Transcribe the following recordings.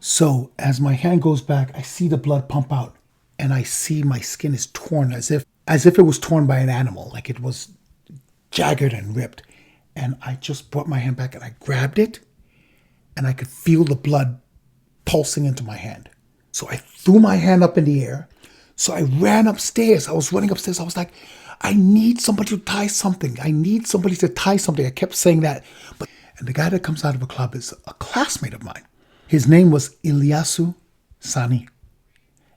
So as my hand goes back, I see the blood pump out, and I see my skin is torn as if it was torn by an animal, like it was jagged and ripped. And I just brought my hand back and I grabbed it, and I could feel the blood pulsing into my hand. So I threw my hand up in the air. So I ran upstairs. I was running upstairs. I was like, I need somebody to tie something. I need somebody to tie something. I kept saying that. And the guy that comes out of a club is a classmate of mine. His name was Ilyasu Sani.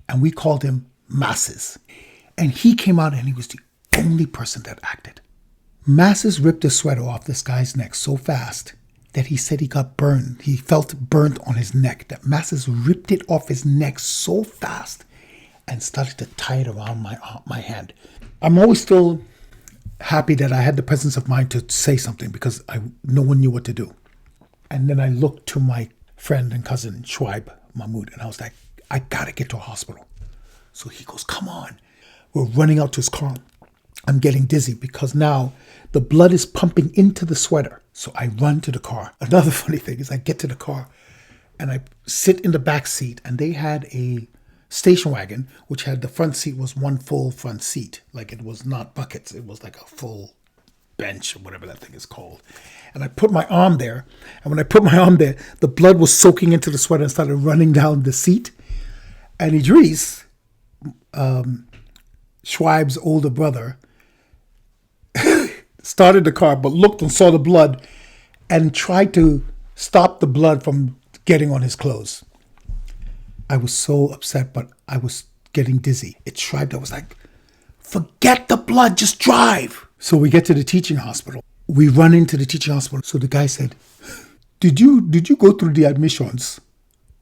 And we called him Masses. And he came out and he was the only person that acted. Masses ripped the sweater off this guy's neck so fast that he said he got burned. He felt burnt on his neck. That Masses ripped it off his neck so fast and started to tie it around my hand. I'm always still happy that I had the presence of mind to say something because no one knew what to do. And then I looked to my friend and cousin, Schweib Mahmoud, and I was like, I gotta get to a hospital. So he goes, come on. We're running out to his car. I'm getting dizzy because now the blood is pumping into the sweater. So I run to the car. Another funny thing is I get to the car and I sit in the back seat, and they had a station wagon, which had the front seat was one full front seat. Like it was not buckets. It was like a full bench or whatever that thing is called. And I put my arm there. And when I put my arm there, the blood was soaking into the sweater and started running down the seat. And Idris, Schweib's older brother, started the car but looked and saw the blood and tried to stop the blood from getting on his clothes. I was so upset, but I was getting dizzy. It Schweib that was like, forget the blood, just drive. So we get to the teaching hospital. We run into the teaching hospital. So the guy said, did you go through the admissions?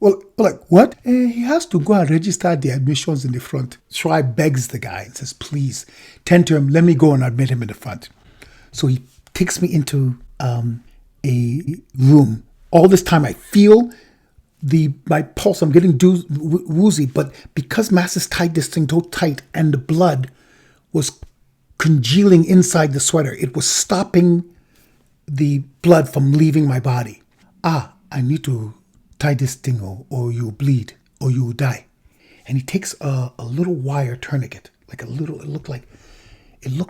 Well, we're like, what? He has to go and register the admissions in the front. Schweib begs the guy and says, please, tend to him. Let me go and admit him in the front. So he takes me into a room. All this time I feel my pulse. I'm getting woozy. But because Masses tied this thing so tight and the blood was congealing inside the sweater, it was stopping the blood from leaving my body. I need to tie this thing or you'll bleed or you will die. And he takes a little wire tourniquet, like it looked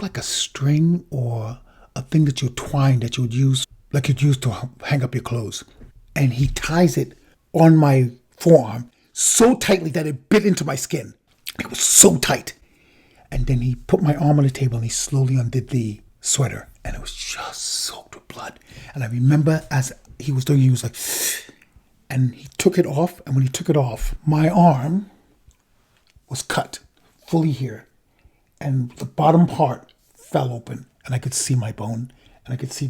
like a string or a thing that you twine that you would use, like you'd use to hang up your clothes. And he ties it on my forearm so tightly that it bit into my skin. It was so tight. And then he put my arm on the table and he slowly undid the sweater. And it was just soaked with blood. And I remember as he was doing, he was like, and he took it off. And when he took it off, my arm was cut fully here. And the bottom part fell open. And I could see my bone. And I could see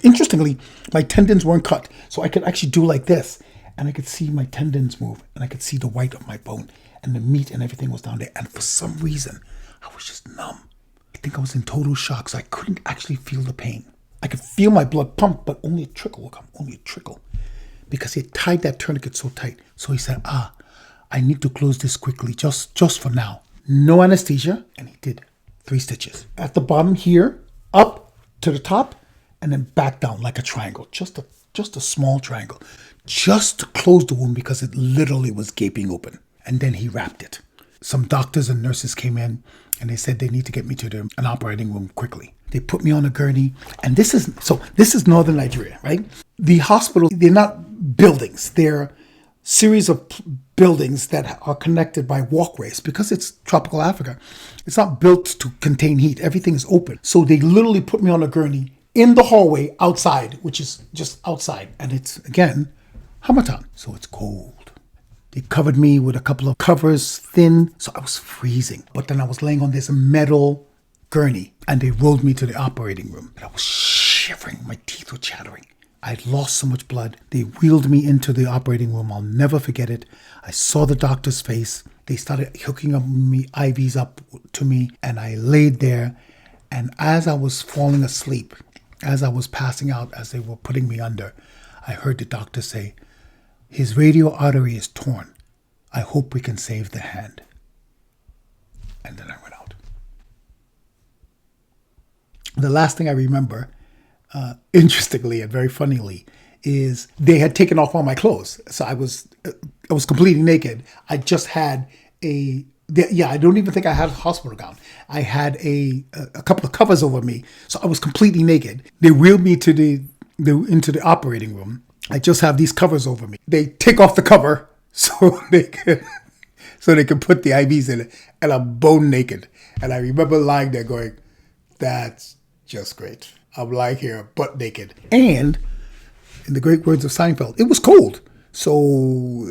interestingly, my tendons weren't cut. So I could actually do like this. And I could see my tendons move. And I could see the white of my bone. And the meat and everything was down there. And for some reason, I was just numb. I think I was in total shock. So I couldn't actually feel the pain. I could feel my blood pump, but only a trickle will come. Only a trickle. Because he had tied that tourniquet so tight. So he said, I need to close this quickly. Just for now. No anesthesia. And he did 3 stitches. At the bottom here, up to the top, and then back down like a triangle. Just a small triangle. Just to close the wound because it literally was gaping open. And then he wrapped it. Some doctors and nurses came in and they said they need to get me to an operating room quickly. They put me on a gurney. And this is northern Nigeria, right? The hospital, they're not buildings. They're series of buildings that are connected by walkways. Because it's tropical Africa, it's not built to contain heat. Everything is open. So they literally put me on a gurney in the hallway outside, which is just outside. And it's, again, Hamatan. So it's cold. They covered me with a couple of covers, thin, so I was freezing. But then I was laying on this metal gurney, and they rolled me to the operating room. And I was shivering. My teeth were chattering. I had lost so much blood. They wheeled me into the operating room. I'll never forget it. I saw the doctor's face. They started hooking up me IVs up to me, and I laid there. And as I was falling asleep, as I was passing out, as they were putting me under, I heard the doctor say, his radial artery is torn. I hope we can save the hand. And then I went out. The last thing I remember, interestingly and very funnily, is they had taken off all my clothes. So I was completely naked. I just had I don't even think I had a hospital gown. I had a couple of covers over me. So I was completely naked. They wheeled me into the operating room. I just have these covers over me. They take off the cover so they could put the IVs in it, and I'm bone naked. And I remember lying there going, that's just great. I'm lying here butt naked. And in the great words of Seinfeld, it was cold. So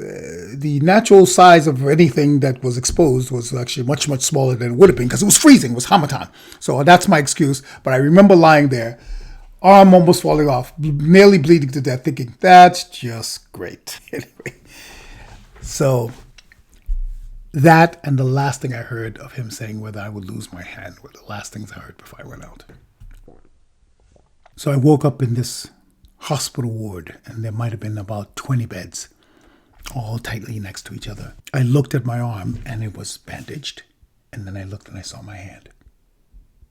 the natural size of anything that was exposed was actually much, much smaller than it would have been because it was freezing. It was Hamatan. So that's my excuse. But I remember lying there, arm almost falling off, nearly bleeding to death, thinking, that's just great. Anyway, so that and the last thing I heard of him saying whether I would lose my hand were the last things I heard before I went out. So I woke up in this hospital ward, and there might have been about 20 beds, all tightly next to each other. I looked at my arm, and it was bandaged. And then I looked and I saw my hand.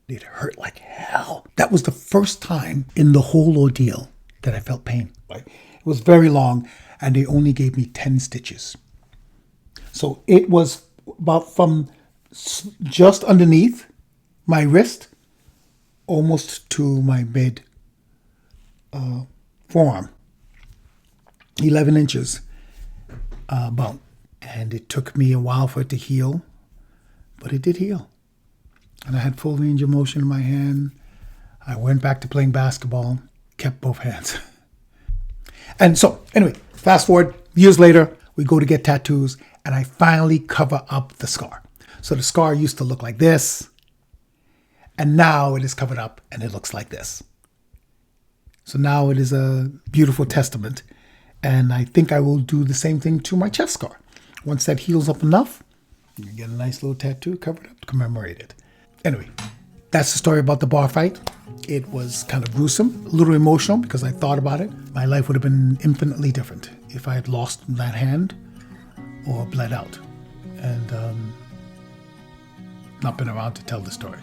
It hurt like hell. That was the first time in the whole ordeal that I felt pain. It was very long, and they only gave me 10 stitches. So it was about from just underneath my wrist almost to my mid forearm. 11 inches about. And it took me a while for it to heal, but it did heal. And I had full range of motion in my hand. I went back to playing basketball, kept both hands. And so, anyway, fast forward, years later, we go to get tattoos, and I finally cover up the scar. So the scar used to look like this, and now it is covered up, and it looks like this. So now it is a beautiful testament, and I think I will do the same thing to my chest scar. Once that heals up enough, you get a nice little tattoo covered up to commemorate it. Anyway, that's the story about the bar fight. It was kind of gruesome, a little emotional because I thought about it. My life would have been infinitely different if I had lost that hand or bled out and not been around to tell the story.